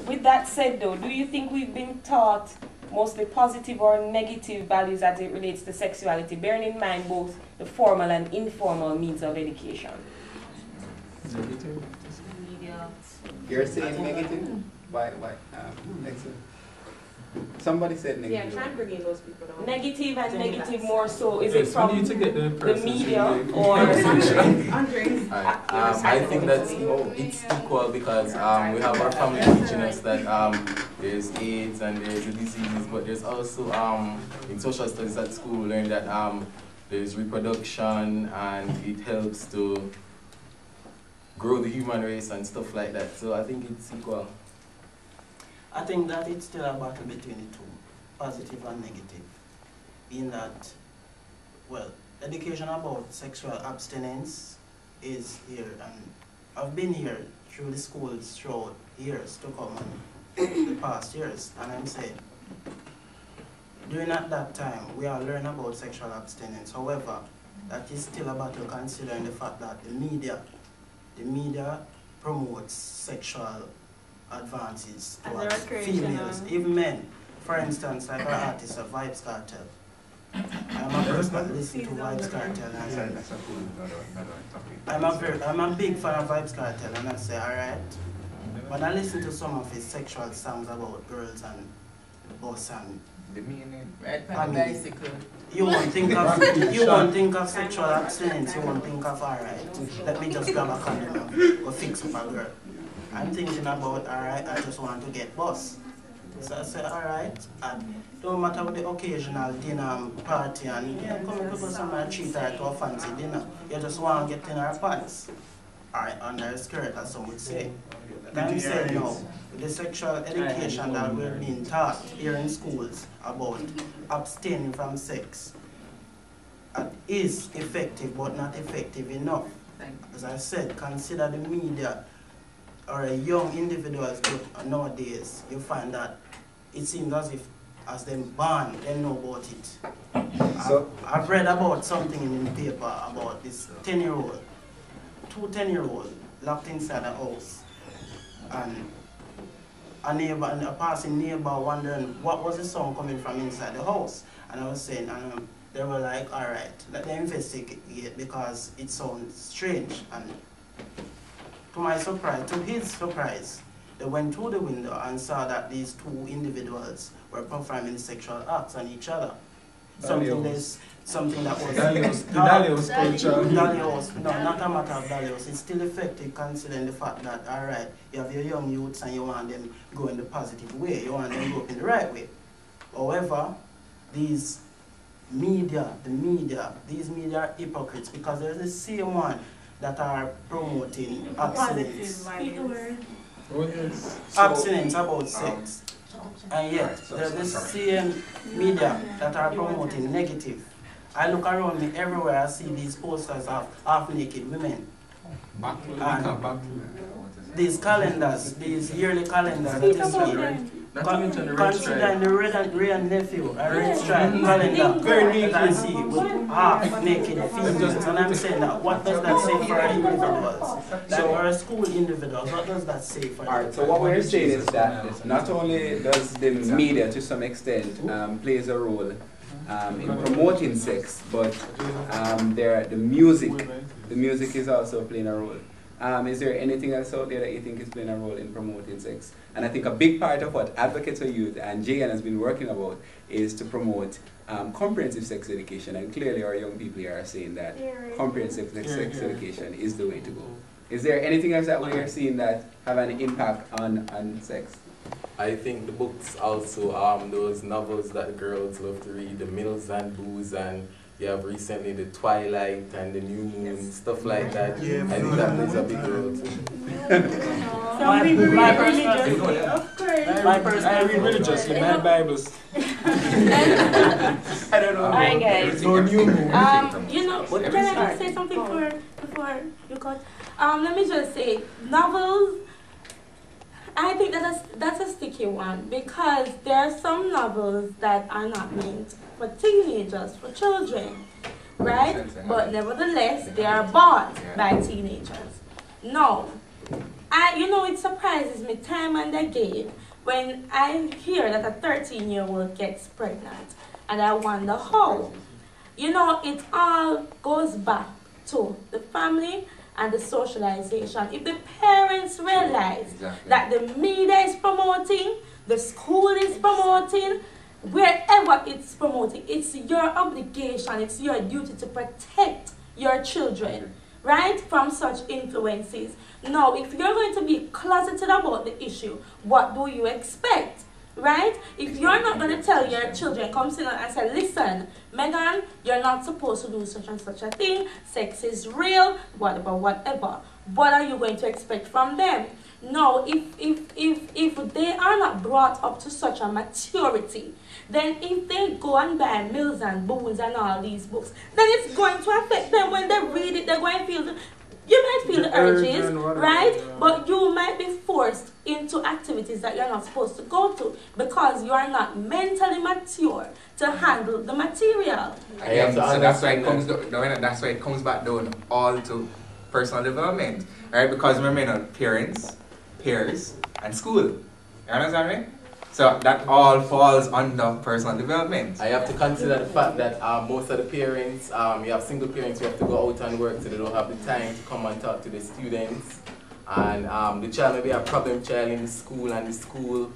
With that said though, do you think we've been taught mostly positive or negative values as it relates to sexuality, bearing in mind both the formal and informal means of education? Negative? You're saying negative? Why? Excellent. Somebody said negative. Yeah, try and bring in those people down. Negative and negative more so. Is it from the media or? I think that's it's equal because we have our family teaching us that there's AIDS and there's a disease, but there's also in social studies at school we learn that there's reproduction and it helps to grow the human race and stuff like that. So I think it's equal. I think that it's still a battle between the two, positive and negative. In that, well, education about sexual abstinence is here, and I've been here through the schools throughout years to come and the past years, and I'm saying, during at that time, we all learn about sexual abstinence. However, that is still a battle considering the fact that the media promotes sexual advances towards females, even men. For instance, like our artist of Vibes Cartel. I'm a person that listens to Vibes Cartel and I'm a big fan of Vibes Cartel, and I say, alright, when I listen to some of his sexual songs about girls and boss and the meaning, right? Bicycle. You won't think of sexual abstinence, you won't think of alright, let me just grab a condom and go fix up a girl. I'm thinking about, alright, I just want to get boss. So I said, alright, and don't matter with the occasional dinner party and you know, come people somewhere treat her to a fancy dinner. You just want to get in her pants. Alright, under her skirt, as some would say. But I'm saying no, with the sexual education that we're being taught here in schools about abstaining from sex is effective but not effective enough. As I said, consider the media or a young individuals nowadays, you find that it seems as if as them born, they know about it. So I've read about something in the paper about this 10-year-old, two 10-year-olds locked inside a house, and a passing neighbor wondering what was the sound coming from inside the house. And I was saying, and they were like, all right, let them investigate because it sounds strange. And to my surprise, to his surprise, they went through the window and saw that these two individuals were performing sexual acts on each other. Something that was Dalios culture. Dalios, no, not a matter of Dalios. It's still effective considering the fact that, all right, you have your young youths and you want them go in the positive way, you want them to go in the right way. However, these media are hypocrites because they're the same one that are promoting abstinence. Oh, yes. Abstinence about sex. And yet, there's the same media that are promoting negative. I look around me everywhere, I see these posters of half-naked women. And these calendars, these yearly calendars that is considering the Ray and Nephew, a red stripe calendar that I see with half-naked females. And I'm saying that, what does that say for our individuals? So our school individuals, what does that say for Alright, so what we're saying is that not only does the media to some extent plays a role in promoting sex, but the music is also playing a role. Is there anything else out there that you think is playing a role in promoting sex? And I think a big part of what Advocates for Youth and JYAN has been working about is to promote comprehensive sex education, and clearly our young people here are saying that comprehensive sex education is the way to go. Is there anything else that we are seeing that have an impact on sex? I think the books also, those novels that girls love to read, the Mills and Booze, and you have recently the Twilight and the New Moon, stuff like that. I think that plays a big role too. Some people read religiously, of course. I read religiously, my Bibles. I don't know. Alright guys. No New Moon. You know, can I say something before you cut? Let me just say, novels, I think that's a sticky one because there are some novels that are not meant for teenagers, for children, right? But nevertheless, they are bought by teenagers. No, It surprises me time and again when I hear that a 13-year-old gets pregnant, and I wonder how. It all goes back to the family and the socialization. If the parents realize that the media is promoting, the school is promoting, wherever it's promoting, it's your obligation, it's your duty to protect your children, right, from such influences. Now, if you're going to be closeted about the issue, what do you expect? Right? If you're not going to tell your children, come sit down and say, listen, Megan, you're not supposed to do such and such a thing, sex is real, whatever, what are you going to expect from them? No, if they are not brought up to such a maturity, then if they go and buy Mills and Boons and all these books, then it's going to affect them when they read it. They're going to feel you might feel the urges, right? But you might be forced into activities that you're not supposed to go to because you are not mentally mature to handle the material. So that's why it comes back down all to personal development, right? Because remember, parents, peers, and school. You understand me? So that all falls under personal development. I have to consider the fact that most of the parents, you have single parents who have to go out and work, so they don't have the time to come and talk to the students. And the child may be a problem child in the school, and the school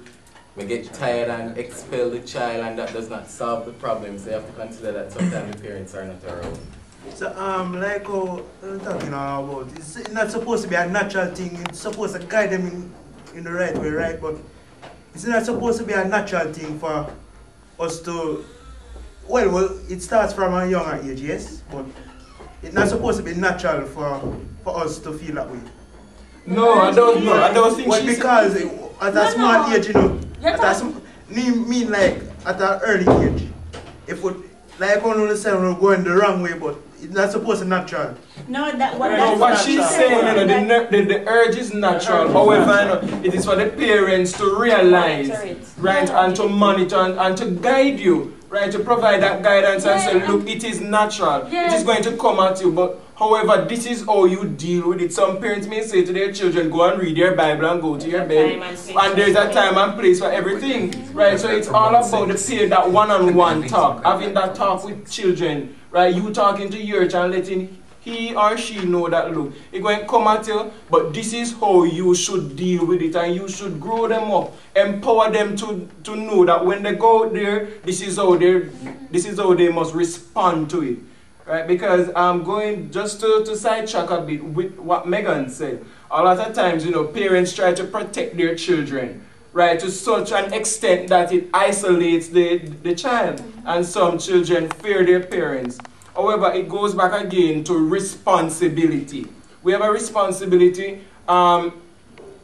may get tired and expel the child, and that does not solve the problem. So you have to consider that sometimes the parents are not around. So, like how we're talking about, it's not supposed to be a natural thing, it's supposed to guide them in the right way, right? But it's not supposed to be a natural thing for us to, well, it starts from a younger age, yes, but it's not supposed to be natural for us to feel that way. No, I don't think well, because at a small age, mean like at an early age, if we, like one of the say we're going the wrong way, but it's not supposed to be natural. No, what she's saying, the urge is natural. However, it is for the parents to realize, right, and to monitor and to guide you, right, to provide that guidance and say, look, it is natural. It is going to come at you, but however, this is how you deal with it. Some parents may say to their children, go and read your Bible and go to your bed. And there's a time and place for everything, right? So it's all about that one-on-one talk, having that talk with children, right? You talking to your child, letting he or she know that, look, it's going to come at you, but this is how you should deal with it, and you should grow them up, empower them to know that when they go out there, this is how they must respond to it. Right, because I'm going just to sidetrack a bit with what Megan said. A lot of times, parents try to protect their children, right, to such an extent that it isolates the child. And some children fear their parents. However, it goes back again to responsibility. We have a responsibility and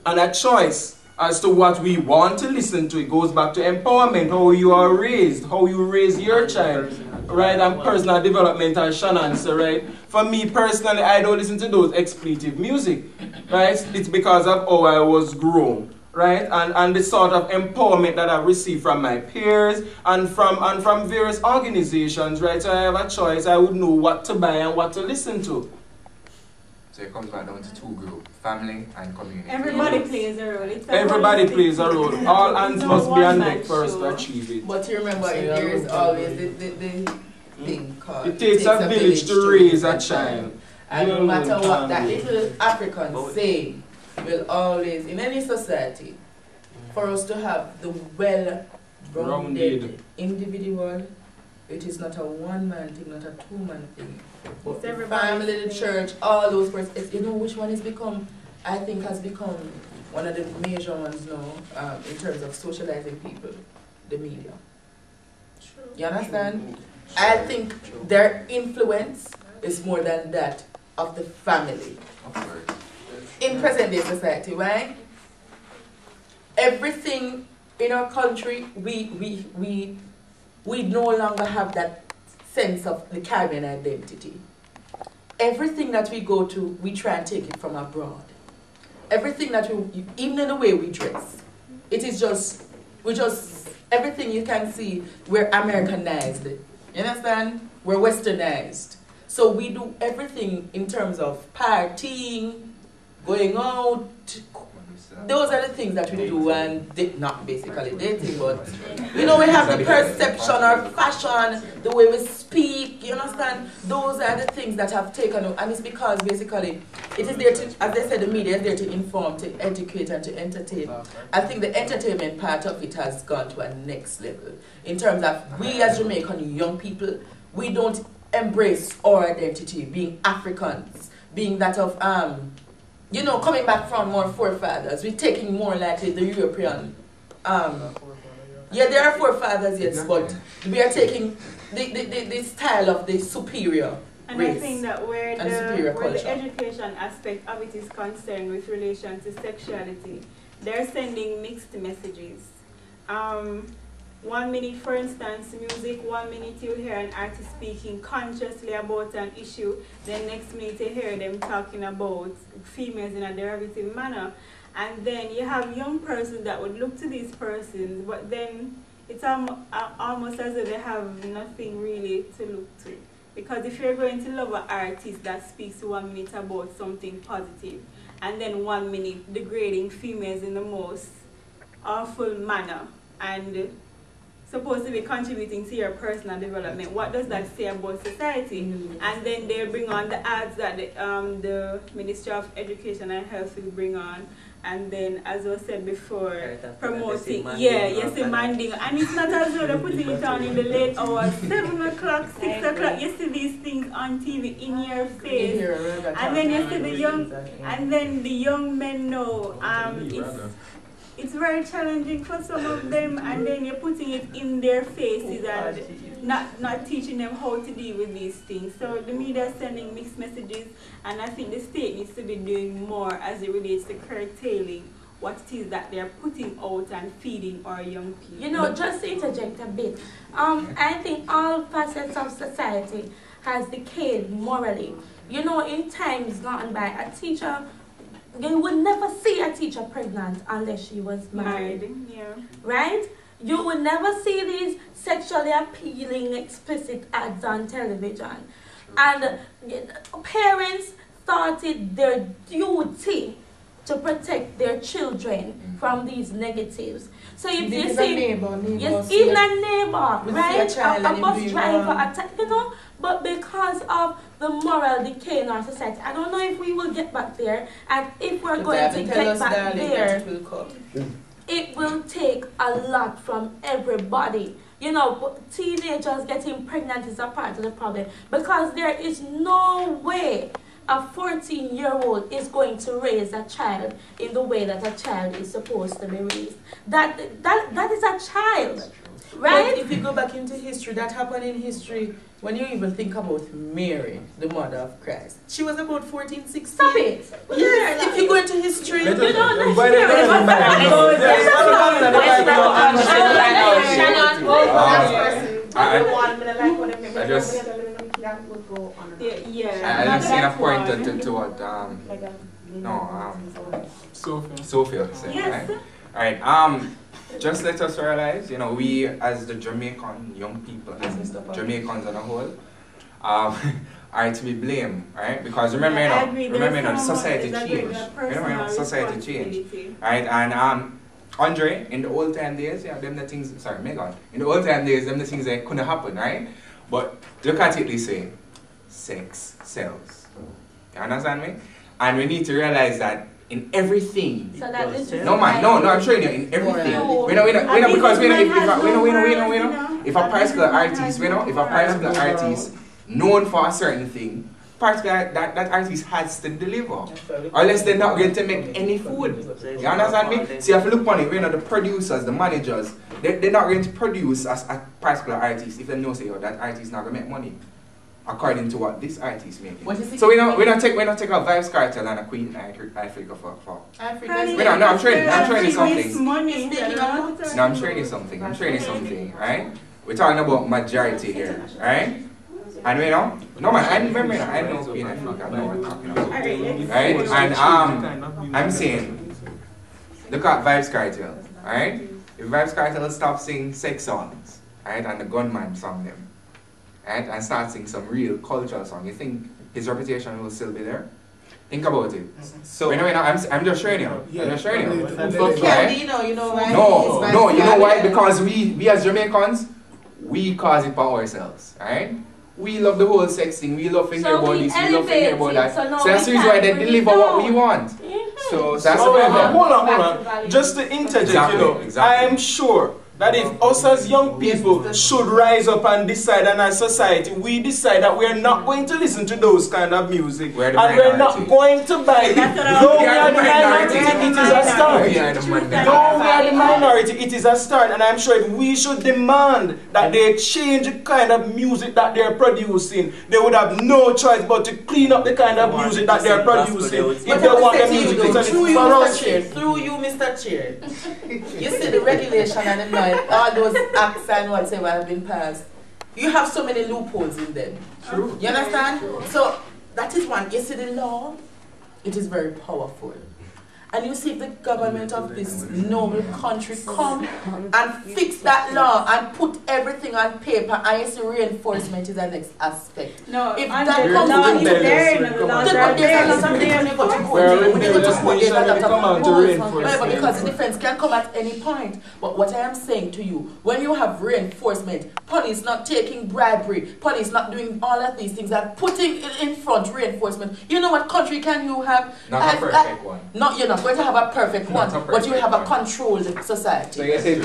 a choice as to what we want to listen to. It goes back to empowerment, how you are raised, how you raise your child. Right, and personal development, as Shannon said, right? For me personally, I don't listen to those expletive music, right? It's because of how I was grown, right? And the sort of empowerment that I received from my peers and from various organizations, right? So I have a choice. I would know what to buy and what to listen to. So it comes back down to two groups, family and community. Everybody plays a role. Everybody plays a role. All hands must be on deck for us to achieve it. But you remember, there is always the thing called... It takes a village to raise a child. And no matter what that little African saying will always, in any society, for us to have the well-rounded individual, it is not a one-man thing, not a two-man thing. But the family, the church, all those persons, which one has become, I think has become one of the major ones now in terms of socializing people, the media. True. You understand? True. I think their influence is more than that of the family. In present day society, right? Everything in our country, we no longer have that sense of the Caribbean identity. Everything that we go to, we try and take it from abroad. Everything that even in the way we dress, it is everything you can see, we're Americanized. You understand? We're westernized. So we do everything in terms of partying, going out, those are the things that we do, and not basically dating, but you know, we have the perception, our fashion, the way we speak, you understand? Those are the things that have taken up, and it's because basically it is there to, as they said, the media is there to inform, to educate, and to entertain. I think the entertainment part of it has gone to a next level in terms of we as Jamaican young people, we don't embrace our identity, being Africans, being that of you know, coming back from our forefathers. We're taking more likely the European yeah, there are forefathers, yes, but we are taking the style of the superior and race. I think that where the education aspect of it is concerned with relation to sexuality, they're sending mixed messages. 1 minute, for instance, music, 1 minute you hear an artist speaking consciously about an issue, then next minute you hear them talking about females in a derivative manner. And then you have young persons that would look to these persons, but then it's almost as if they have nothing really to look to. Because if you're going to love an artist that speaks 1 minute about something positive, and then 1 minute degrading females in the most awful manner, and supposed to be contributing to your personal development, what does that say about society? And then they bring on the ads that the Ministry of Education and Health will bring on, and then, as was said before, promoting, yes, demanding, and it's not as though they're putting it on in the late hours, 7 o'clock, 6 o'clock, you see these things on TV in your face, and then you see the young, and then the young men know, it's very challenging for some of them, and then you're putting it in their faces and not teaching them how to deal with these things. So the media is sending mixed messages, and I think the state needs to be doing more as it relates to curtailing what it is that they're putting out and feeding our young people. You know, just to interject a bit, I think all facets of society has decayed morally. You know, in times gone by, a teacher, you would never see a teacher pregnant unless she was married. Yeah. Right? You would never see these sexually appealing, explicit ads on television. And parents thought it their duty to protect their children from these negatives. So if you see, yes, even a neighbor, right? A bus driver, you know, but because of the moral decay in our society, I don't know if we will get back there, and if we're going to get back there, it will take a lot from everybody. You know, teenagers getting pregnant is a part of the problem, because there is no way a 14-year-old is going to raise a child in the way that a child is supposed to be raised. That is a child, right? But if you go back into history, that happened in history when you even think about Mary, the mother of Christ. She was about 14, 16. Stop it! Yes, if you go into history, you don't I just seen a point to what Sophia said. Yes. Alright, just let us realize, you know, we as the Jamaican young people, Jamaicans as a whole, are to be blamed, right? Because remember, the society changed. Remember, society changed, right? And Andre, in the old time days, yeah, them the things. Sorry, Megan. In the old time days, them the things that couldn't happen, right? But look at it this way: sex sells. You understand me? And we need to realize that in everything. So that is no man, no, I'm showing you in everything. We know, because if a particular artist, known for a certain thing, particular that artist has to deliver, or else they're not going to make any food. You understand me? See, if you look on it, the producers, the managers, they're not going to produce as a particular artist if they know say, that artist is not going to make money, according to what this artist is making. So we don't take a Vibes Cartel and a Queen Africa for. I'm showing you something. No, I'm showing you something, right? We're talking about majority here, right? And no man, I remember, I know Queen Africa, I know what I'm talking about, right? And I'm saying, look at Vibes Cartel, right? If Vibes Cartel stop singing sex songs, right, and the gunman song them, right, and start singing some real cultural song, you think his reputation will still be there? Think about it. So I'm just showing you. I'm just showing you. Okay, you know why? No, you know why? Because we as Jamaicans, we cause it by ourselves, right? We love the whole sex thing. We love thinking about this. We love thinking about that. So that's the reason why they deliver what we want. So that's the problem. Hold on. Just to interject, I am sure that if us as young people should rise up and decide, and as society, we decide that we are not going to listen to those kind of music, and we're not going to buy it. Though we are the minority, it is a start. Though we are the minority, it is a start, and I'm sure if we should demand that they change the kind of music that they're producing, they would have no choice but to clean up the kind of music that they're producing if they want the music to be for us. Through you, Mr. Chair. You see the regulation and the noise, all those acts and whatever have been passed. You have so many loopholes in them. True. You understand? So that is one. You see the law, it is very powerful. And you see if the government of this noble country come and fix that law and put everything on paper, and you see reinforcement is the next aspect. No, if that comes law is there, the law is there. Because the defense can come at any point. But what I am saying to you, when you have reinforcement, police not taking bribery, police not doing all of these things and putting in front reinforcement, you know what country can you have? Not a perfect one. You're not going to have a perfect one, but you have a controlled society. So you say